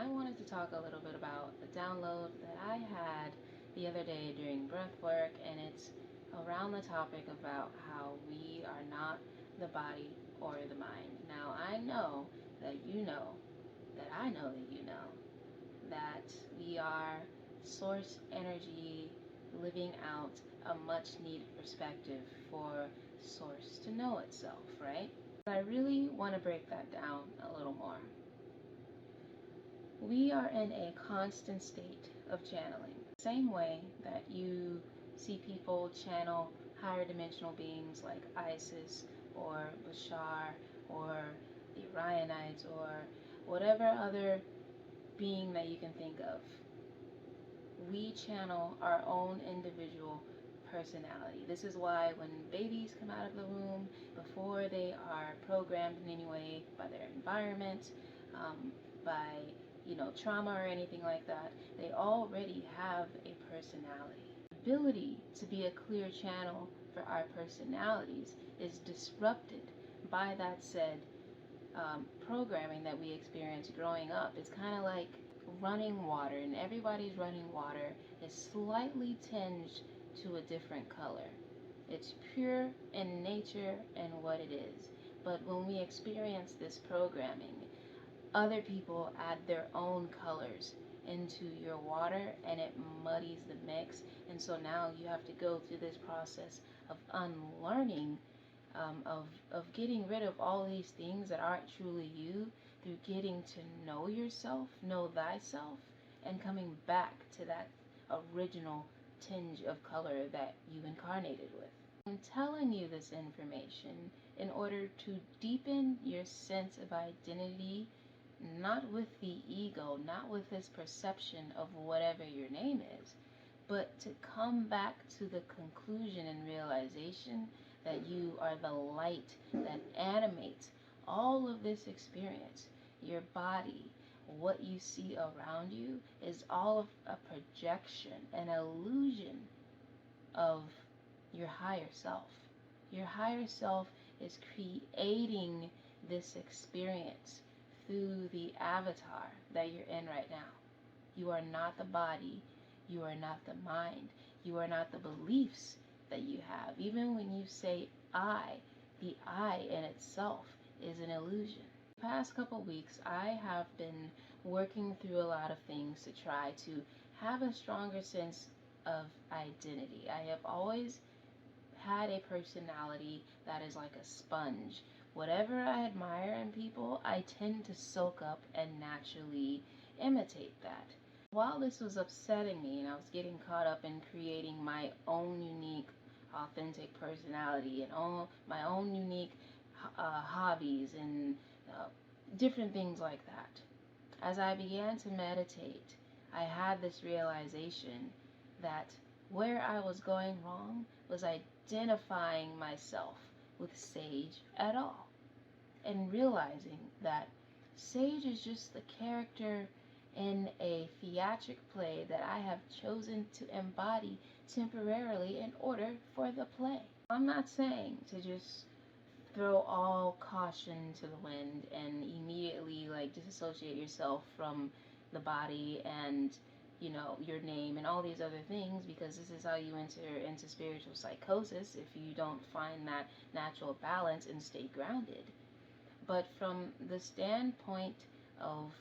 I wanted to talk a little bit about a download that I had the other day during breath work, and it's around the topic about how we are not the body or the mind. Now, I know that you know that I know that you know that we are source energy living out a much needed perspective for source to know itself, right? But I really want to break that down a little more. We are in a constant state of channeling. Same way that you see people channel higher dimensional beings like Isis or Bashar or the Orionites or whatever other being that you can think of. We channel our own individual personality. This is why when babies come out of the womb, before they are programmed in any way by their environment, by trauma or anything like that, they already have a personality. The ability to be a clear channel for our personalities is disrupted by that said programming that we experience growing up. It's kind of like running water, and everybody's running water is slightly tinged to a different color. It's pure in nature and what it is. But when we experience this programming, other people add their own colors into your water and it muddies the mix. And so now you have to go through this process of unlearning, of getting rid of all these things that aren't truly you, through getting to know yourself, know thyself, and coming back to that original tinge of color that you incarnated with. I'm telling you this information in order to deepen your sense of identity, not with the ego, not with this perception of whatever your name is, but to come back to the conclusion and realization that you are the light that animates all of this experience. Your body, what you see around you, is all of a projection, an illusion of your higher self. Your higher self is creating this experience through the avatar that you're in right now. You are not the body. You are not the mind. You are not the beliefs that you have. Even when you say I, the I in itself is an illusion. The past couple weeks, I have been working through a lot of things to try to have a stronger sense of identity. I have always had a personality that is like a sponge. Whatever I admire in people, I tend to soak up and naturally imitate that. While this was upsetting me and I was getting caught up in creating my own unique, authentic personality and all my own unique hobbies and different things like that, as I began to meditate, I had this realization that where I was going wrong was identifying myself with Sage at all, and realizing that Sage is just the character in a theatric play that I have chosen to embody temporarily in order for the play. I'm not saying to just throw all caution to the wind and immediately disassociate yourself from the body and your name and all these other things, because this is how you enter into spiritual psychosis if you don't find that natural balance and stay grounded. But from the standpoint of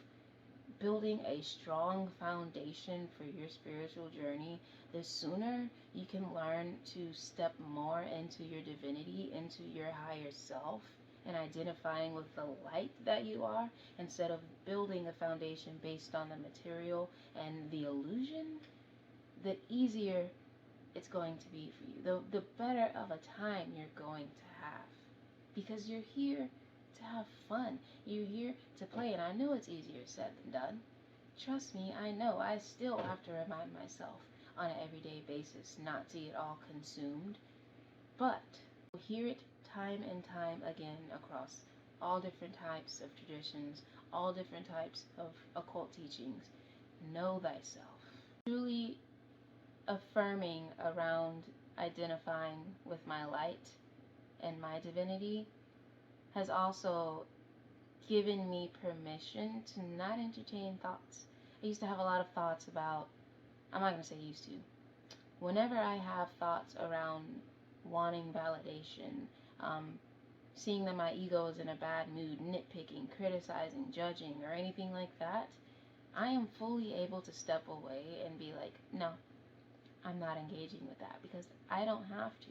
building a strong foundation for your spiritual journey, the sooner you can learn to step more into your divinity, into your higher self, and identifying with the light that you are, instead of building a foundation based on the material and the illusion, the easier it's going to be for you. The better of a time you're going to have. Because you're here to have fun. You're here to play. And I know it's easier said than done. Trust me, I know. I still have to remind myself on an everyday basis not to get all consumed. But you'll hear it time and time again across all different types of traditions, all different types of occult teachings. Know thyself. Truly affirming around identifying with my light and my divinity has also given me permission to not entertain thoughts. I used to have a lot of thoughts about, I'm not going to say used to. Whenever I have thoughts around wanting validation, um, seeing that my ego is in a bad mood, nitpicking, criticizing, judging, or anything like that, I am fully able to step away and be like, no, I'm not engaging with that because I don't have to.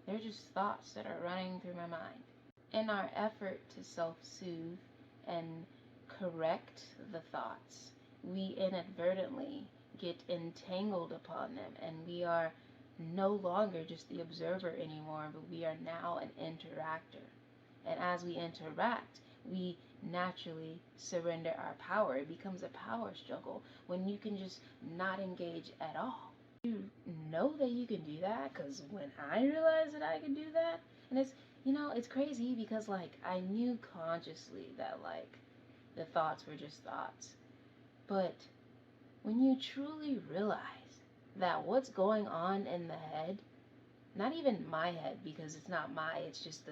They're just thoughts that are running through my mind. In our effort to self-soothe and correct the thoughts, we inadvertently get entangled upon them, and we are no longer just the observer anymore, but we are now an interactor. And as we interact, we naturally surrender our power. It becomes a power struggle when you can just not engage at all. You know that you can do that, because when I realized that I could do that, and it's crazy because like I knew consciously that like the thoughts were just thoughts, but when you truly realize that what's going on in the head, not even my head because it's not it's just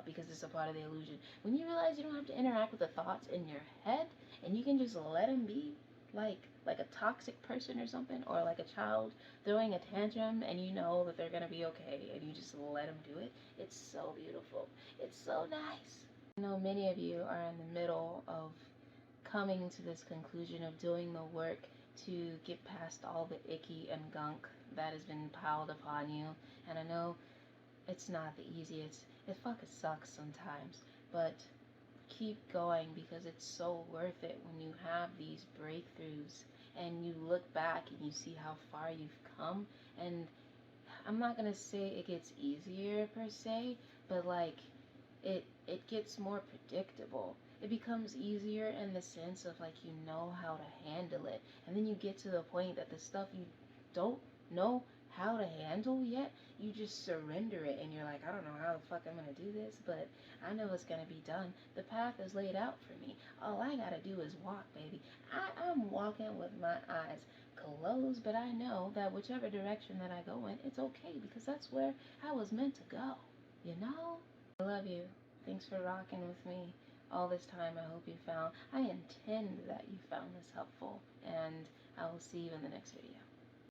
because it's a part of the illusion. When you realize you don't have to interact with the thoughts in your head and you can just let them be, like a toxic person or something, or like a child throwing a tantrum and you know that they're gonna be okay and you just let them do it. It's so beautiful. It's so nice. I know many of you are in the middle of coming to this conclusion of doing the work to get past all the icky and gunk that has been piled upon you. And I know it's not the easiest. It fucking sucks sometimes, but keep going because it's so worth it when you have these breakthroughs and you look back and you see how far you've come. And I'm not gonna say it gets easier per se, but like it gets more predictable. It becomes easier in the sense of like you know how to handle it, and then you get to the point that the stuff you don't know how to handle yet, you just surrender it and you're like, I don't know how the fuck I'm gonna do this, but I know it's gonna be done. The path is laid out for me. All I gotta do is walk, baby. I'm walking with my eyes closed, but I know that whichever direction that I go in, it's okay because that's where I was meant to go. You know? I love you. Thanks for rocking with me all this time. I intend that you found this helpful, and I will see you in the next video.